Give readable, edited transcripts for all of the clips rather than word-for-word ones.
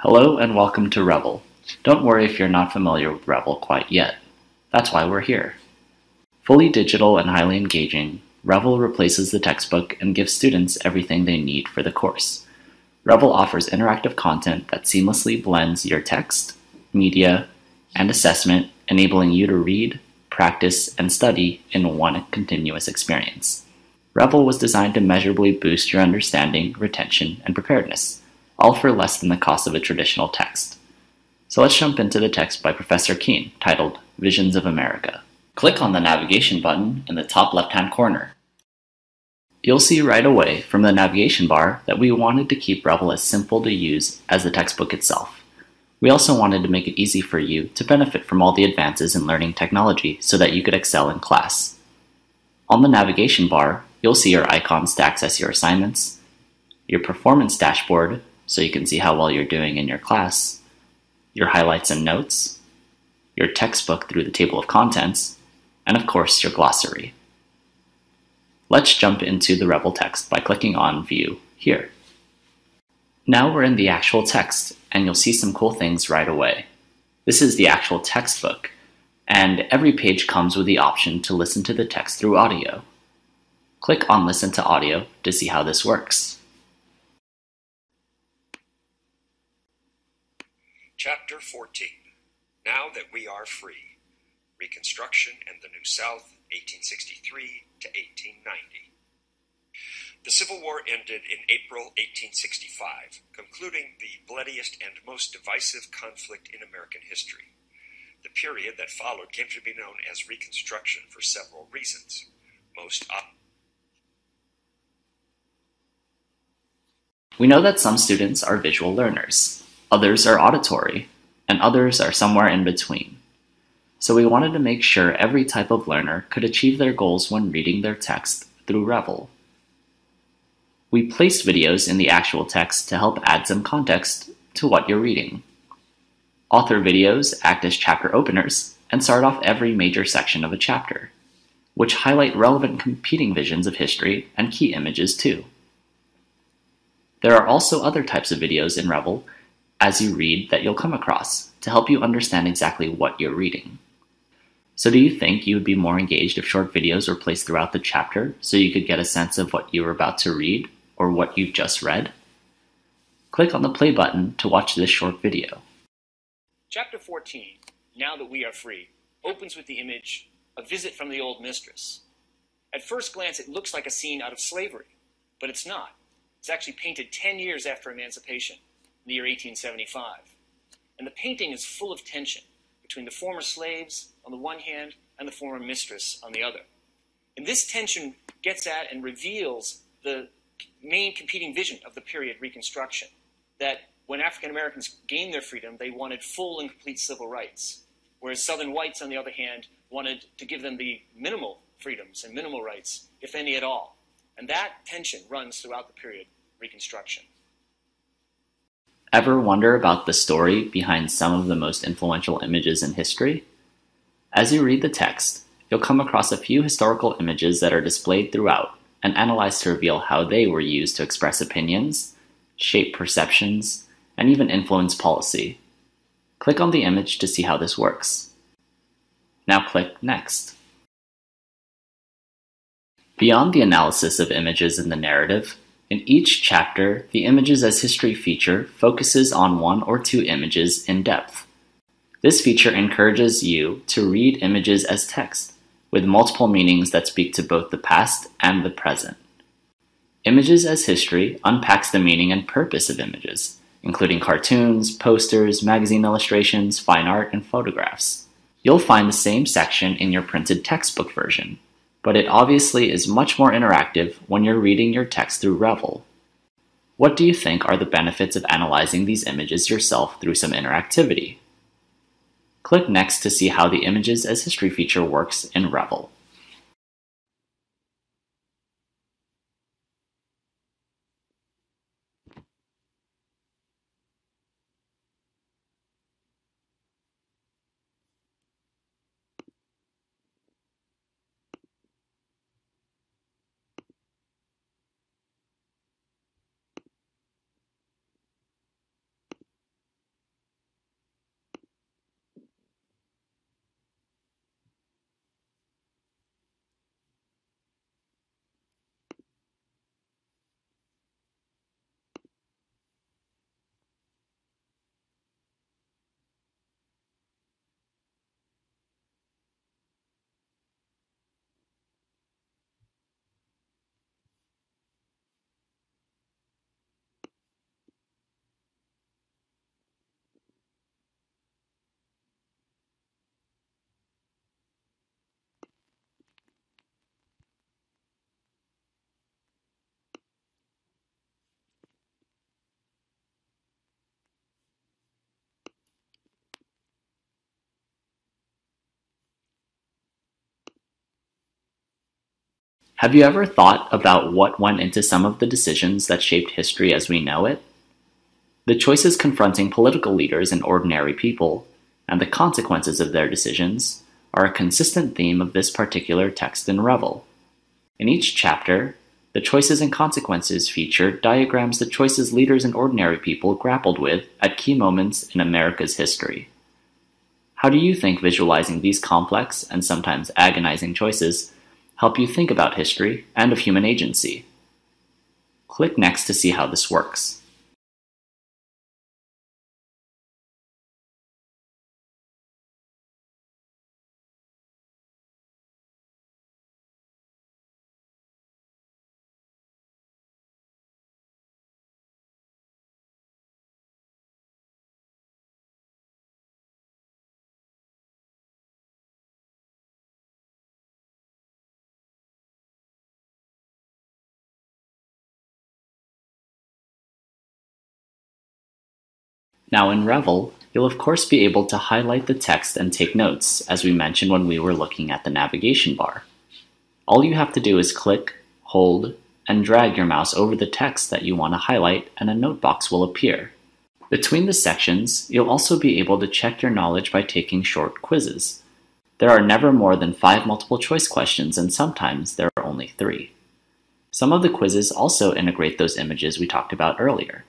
Hello and welcome to REVEL. Don't worry if you're not familiar with REVEL quite yet. That's why we're here. Fully digital and highly engaging, REVEL replaces the textbook and gives students everything they need for the course. REVEL offers interactive content that seamlessly blends your text, media, and assessment, enabling you to read, practice, and study in one continuous experience. REVEL was designed to measurably boost your understanding, retention, and preparedness, all for less than the cost of a traditional text. So let's jump into the text by Professor Keene, titled Visions of America. Click on the navigation button in the top left-hand corner. You'll see right away from the navigation bar that we wanted to keep REVEL as simple to use as the textbook itself. We also wanted to make it easy for you to benefit from all the advances in learning technology so that you could excel in class. On the navigation bar, you'll see your icons to access your assignments, your performance dashboard so you can see how well you're doing in your class, your highlights and notes, your textbook through the table of contents, and of course your glossary. Let's jump into the REVEL text by clicking on View here. Now we're in the actual text, and you'll see some cool things right away. This is the actual textbook, and every page comes with the option to listen to the text through audio. Click on Listen to Audio to see how this works. Chapter 14. Now That We Are Free. Reconstruction and the New South, 1863 to 1890. The Civil War ended in April 1865, concluding the bloodiest and most divisive conflict in American history. The period that followed came to be known as Reconstruction for several reasons. We know that some students are visual learners, others are auditory, and others are somewhere in between. So we wanted to make sure every type of learner could achieve their goals when reading their text through REVEL. We placed videos in the actual text to help add some context to what you're reading. Author videos act as chapter openers and start off every major section of a chapter, which highlight relevant competing visions of history and key images too. There are also other types of videos in REVEL as you read that you'll come across to help you understand exactly what you're reading. So do you think you would be more engaged if short videos were placed throughout the chapter so you could get a sense of what you were about to read or what you've just read? Click on the play button to watch this short video. Chapter 14, Now That We Are Free, opens with the image, A Visit from the Old Mistress. At first glance, it looks like a scene out of slavery, but it's not. It's actually painted 10 years after emancipation, in the year 1875. And the painting is full of tension between the former slaves on the one hand and the former mistress on the other. And this tension gets at and reveals the main competing vision of the period Reconstruction, that when African Americans gained their freedom, they wanted full and complete civil rights, whereas Southern whites, on the other hand, wanted to give them the minimal freedoms and minimal rights, if any at all. And that tension runs throughout the period Reconstruction. Ever wonder about the story behind some of the most influential images in history? As you read the text, you'll come across a few historical images that are displayed throughout and analyzed to reveal how they were used to express opinions, shape perceptions, and even influence policy. Click on the image to see how this works. Now click Next. Beyond the analysis of images in the narrative, in each chapter, the Images as History feature focuses on one or two images in depth. This feature encourages you to read images as text, with multiple meanings that speak to both the past and the present. Images as History unpacks the meaning and purpose of images, including cartoons, posters, magazine illustrations, fine art, and photographs. You'll find the same section in your printed textbook version, but it obviously is much more interactive when you're reading your text through REVEL. What do you think are the benefits of analyzing these images yourself through some interactivity? Click Next to see how the Images as History feature works in REVEL. Have you ever thought about what went into some of the decisions that shaped history as we know it? The choices confronting political leaders and ordinary people, and the consequences of their decisions, are a consistent theme of this particular text in REVEL. In each chapter, the choices and consequences feature diagrams the choices leaders and ordinary people grappled with at key moments in America's history. How do you think visualizing these complex and sometimes agonizing choices help you think about history and of human agency? Click next to see how this works. Now in REVEL, you'll of course be able to highlight the text and take notes, as we mentioned when we were looking at the navigation bar. All you have to do is click, hold, and drag your mouse over the text that you want to highlight, and a note box will appear. Between the sections, you'll also be able to check your knowledge by taking short quizzes. There are never more than 5 multiple choice questions, and sometimes there are only 3. Some of the quizzes also integrate those images we talked about earlier.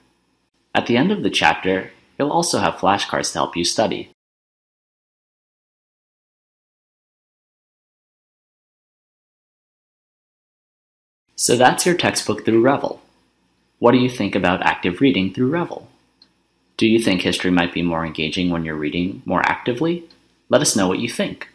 At the end of the chapter, you'll also have flashcards to help you study. So that's your textbook through REVEL. What do you think about active reading through REVEL? Do you think history might be more engaging when you're reading more actively? Let us know what you think.